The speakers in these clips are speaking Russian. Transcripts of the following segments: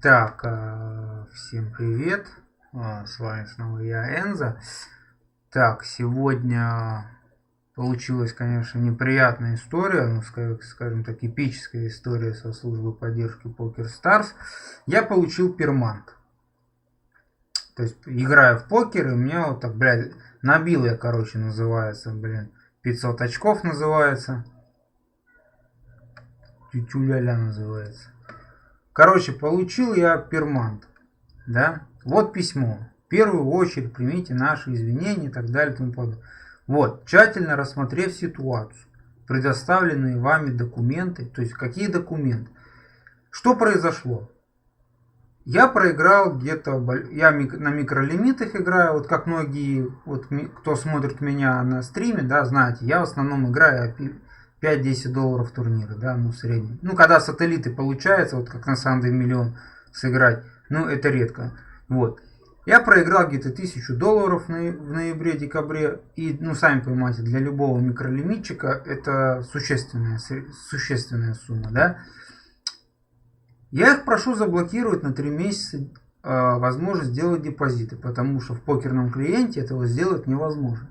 Так, всем привет. С вами снова я, Энза. Так, сегодня получилась, конечно, неприятная история, ну, скажем так, эпическая история со службы поддержки PokerStars. Я получил пермант. То есть, играя в покер, и у меня вот так, блядь, набил я, короче, называется, 500 очков называется. Тютю-ля-ля называется. Короче, получил я пермант. Да? Вот письмо. В первую очередь примите наши извинения и так далее и тому подобное. Вот, тщательно рассмотрев ситуацию, предоставленные вами документы, то есть какие документы, что произошло? Я проиграл где-то, я на микролимитах играю, вот как многие, вот кто смотрит меня на стриме, да, знаете, я в основном играю 5-10 долларов турниры, да, ну, в среднем. Ну, когда сателлиты получается, вот как на Sunday миллион сыграть, ну, это редко. Вот. Я проиграл где-то 1000 долларов в ноябре-декабре. И, ну, сами понимаете, для любого микролимитчика это существенная сумма, да. Я их прошу заблокировать на 3 месяца возможность сделать депозиты, потому что в покерном клиенте этого сделать невозможно.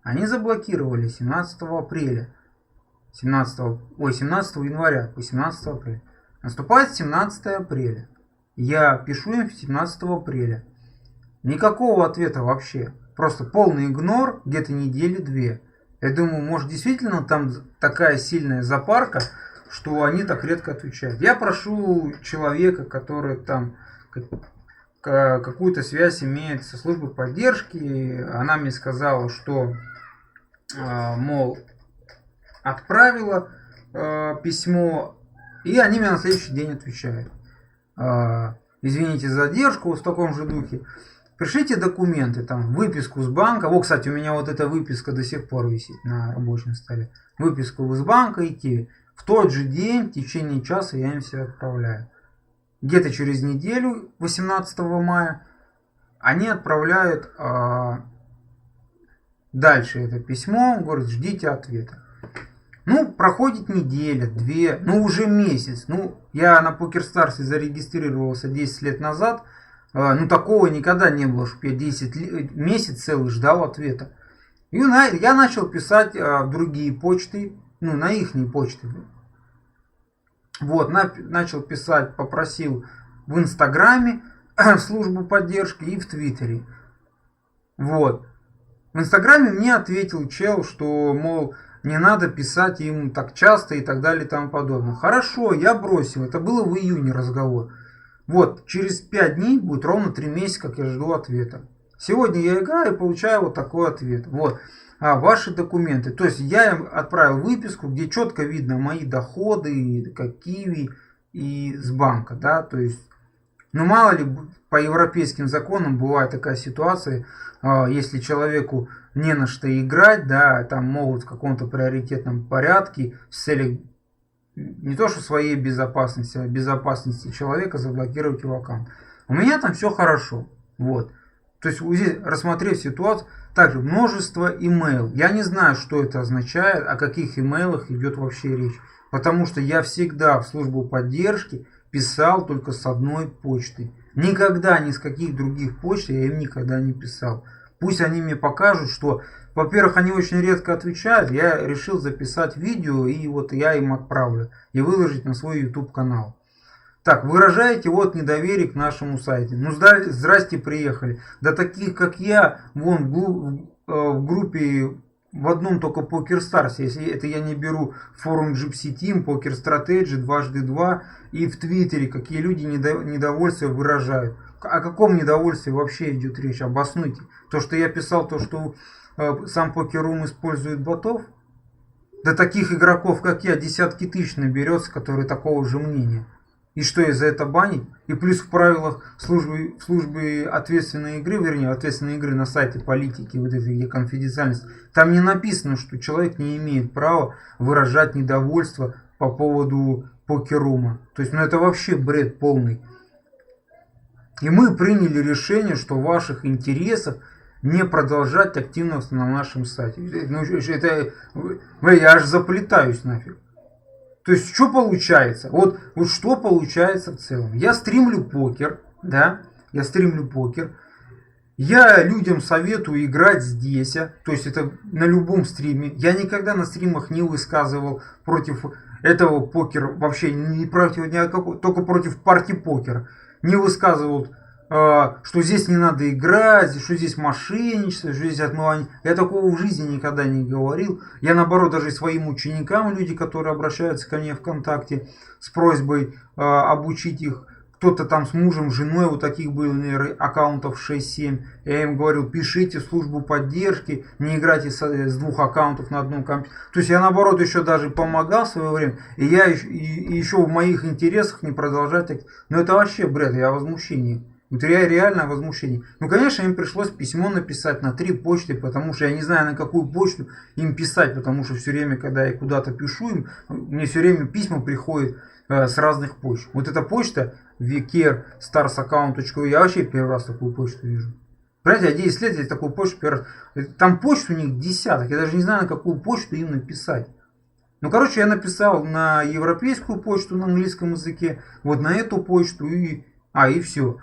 Они заблокировали 17 апреля. 17 января по 17 апреля. Наступает 17 апреля. Я пишу им 17 апреля. Никакого ответа вообще. Просто полный игнор где-то недели 2. Я думаю, может действительно там такая сильная запарка, что они так редко отвечают. Я прошу человека, который там какую-то связь имеет со службой поддержки. Она мне сказала, что, мол, отправила письмо, и они мне на следующий день отвечают. Извините за задержку, в таком же духе. Пришлите документы, там, выписку с банка. Вот, кстати, у меня вот эта выписка до сих пор висит на рабочем столе. Выписку из банка и Киви. В тот же день, в течение часа я им все отправляю. Где-то через неделю, 18 мая, они отправляют дальше это письмо. Говорят, ждите ответа. Ну, проходит неделя, 2, ну уже месяц. Ну, я на PokerStars зарегистрировался 10 лет назад. Ну, такого никогда не было, чтобы я 10 месяц целый ждал ответа. И я начал писать в другие почты, ну, на ихние почты. Вот, начал писать, попросил в Инстаграме службу поддержки и в Твиттере. Вот. В Инстаграме мне ответил чел, что, мол, не надо писать ему так часто и так далее и тому подобное. Хорошо, я бросил. Это было в июне разговор. Вот, через 5 дней будет ровно 3 месяца, как я жду ответа. Сегодня я играю и получаю вот такой ответ. Вот, ваши документы. То есть я им отправил выписку, где четко видно мои доходы, как Киви и с банка, да, то есть, ну мало ли, по европейским законам бывает такая ситуация, если человеку не на что играть, да, там могут в каком-то приоритетном порядке с целью не то что своей безопасности, а безопасности человека заблокировать его аккаунт. У меня там все хорошо. Вот. То есть здесь, рассмотрев ситуацию, также множество имейл. Я не знаю, что это означает, о каких имейлах идет вообще речь. Потому что я всегда в службу поддержки писал только с одной почты. Никогда ни с каких других почт я им никогда не писал. Пусть они мне покажут, что, во-первых, они очень редко отвечают. Я решил записать видео, и вот я им отправлю. И выложить на свой YouTube канал. Так, выражаете вот недоверие к нашему сайту. Ну, здрасте, приехали. Да таких, как я, вон в группе, в одном только PokerStars, если это я не беру форум Gypsy Team, Poker Strategy, 2x2, и в Твиттере, какие люди недовольствие выражают. О каком недовольстве вообще идет речь? Обоснуйте. То, что я писал, то, что сам Poker.ru использует ботов. Да таких игроков, как я, десятки тысяч наберется, которые такого же мнения. И что, я за это банить? И плюс в правилах службы ответственной игры, вернее, ответственной игры на сайте политики, вот этой, где конфиденциальность, там не написано, что человек не имеет права выражать недовольство по поводу покерума. То есть, ну это вообще бред полный. И мы приняли решение, что в ваших интересах не продолжать активность на нашем сайте. Ну, это, я аж заплетаюсь нафиг. То есть, что получается? Вот что получается в целом? Я стримлю покер, да, я стримлю покер. Я людям советую играть здесь, то есть это на любом стриме. Я никогда на стримах не высказывал против этого покера, вообще не против никакого, только против партии покера. Не высказывал, что здесь не надо играть, что здесь мошенничество, что здесь отмывание. Я такого в жизни никогда не говорил. Я наоборот даже своим ученикам, люди, которые обращаются ко мне ВКонтакте с просьбой обучить их, кто-то там с мужем, женой, вот таких было, наверное, аккаунтов 6-7. Я им говорил, пишите в службу поддержки, не играйте с двух аккаунтов на одном компьютере. То есть я наоборот еще даже помогал в свое время. И я еще в моих интересах не продолжать. Но это вообще бред, я возмущение. Вот реально возмущение. Ну, конечно, им пришлось письмо написать на 3 почты, потому что я не знаю, на какую почту им писать, потому что все время, когда я куда-то пишу им, мне все время письма приходят с разных почт. Вот эта почта vker.starsaccount.ru, я вообще первый раз такую почту вижу. Понимаете, я 10 лет я такую почту первый раз. Там почт у них десяток, я даже не знаю, на какую почту им написать. Ну, короче, я написал на европейскую почту на английском языке, вот на эту почту и все.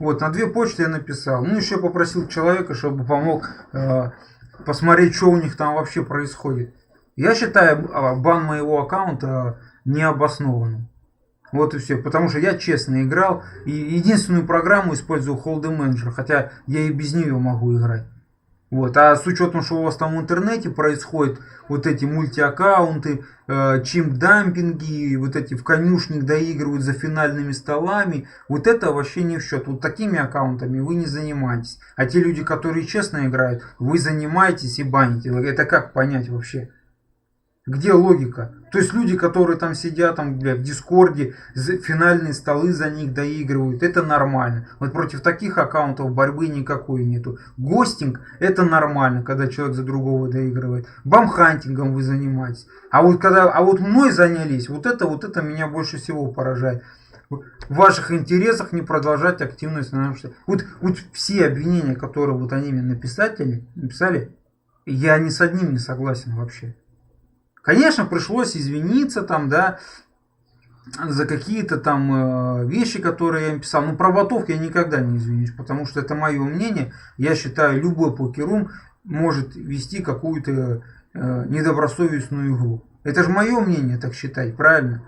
Вот, на 2 почты я написал. Ну, еще попросил человека, чтобы помог посмотреть, что у них там вообще происходит. Я считаю бан моего аккаунта необоснованным. Вот и все. Потому что я честно играл. И единственную программу использую Hold'em Manager. Хотя я и без нее могу играть. Вот. А с учетом, что у вас там в интернете происходит, вот эти мультиаккаунты, чимп-дампинги, вот эти в конюшник доигрывают за финальными столами, вот это вообще не в счет. Вот такими аккаунтами вы не занимаетесь. А те люди, которые честно играют, вы занимаетесь и баните. Это как понять вообще? Где логика? То есть люди, которые там сидят там, в Дискорде, финальные столы за них доигрывают, это нормально. Вот против таких аккаунтов борьбы никакой нету. Гостинг это нормально, когда человек за другого доигрывает. Бамхантингом вы занимаетесь. А вот мной занялись, вот это меня больше всего поражает. В ваших интересах не продолжать активность. Вот все обвинения, которые вот они мне написали, я ни с одним не согласен вообще. Конечно, пришлось извиниться там, да, за какие-то там вещи, которые я им писал. Но про ботов я никогда не извинюсь, потому что это мое мнение. Я считаю, любой покерум может вести какую-то недобросовестную игру. Это же мое мнение так считать, правильно?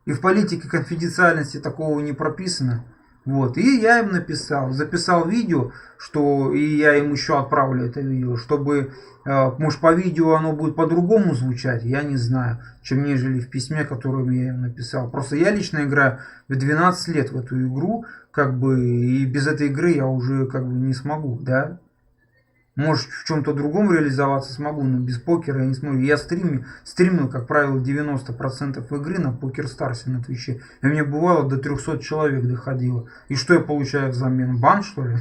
И в политике конфиденциальности такого не прописано. Вот, и я им написал, записал видео, что и я им еще отправлю это видео, чтобы, может, по видео оно будет по-другому звучать, я не знаю, чем нежели в письме, которое я им написал. Просто я лично играю в 12 лет в эту игру, как бы, и без этой игры я уже как бы не смогу, да. Может, в чем-то другом реализоваться смогу, но без покера я не смогу. Я стримил, как правило, 90% игры на PokerStars на Твиче. И мне бывало до 300 человек доходило. И что я получаю взамен? Бан, что ли?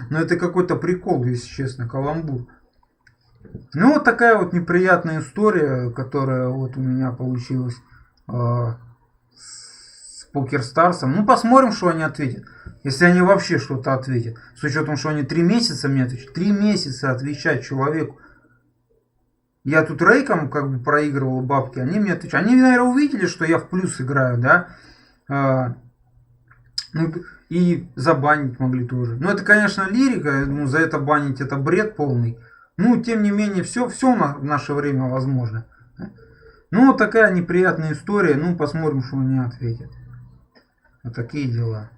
Ну, это какой-то прикол, если честно, каламбур. Ну, вот такая вот неприятная история, которая вот у меня получилась с PokerStars. Ну, посмотрим, что они ответят. Если они вообще что-то ответят. С учетом, что они 3 месяца мне отвечают. 3 месяца отвечать человеку. Я тут рейком как бы проигрывал бабки. Они мне отвечают. Они, наверное, увидели, что я в плюс играю, да. Ну, и забанить могли тоже. Ну, это, конечно, лирика. Ну, за это банить это бред полный. Ну, тем не менее, все в наше время возможно. Ну, вот такая неприятная история. Ну, посмотрим, что они ответят. Вот такие дела.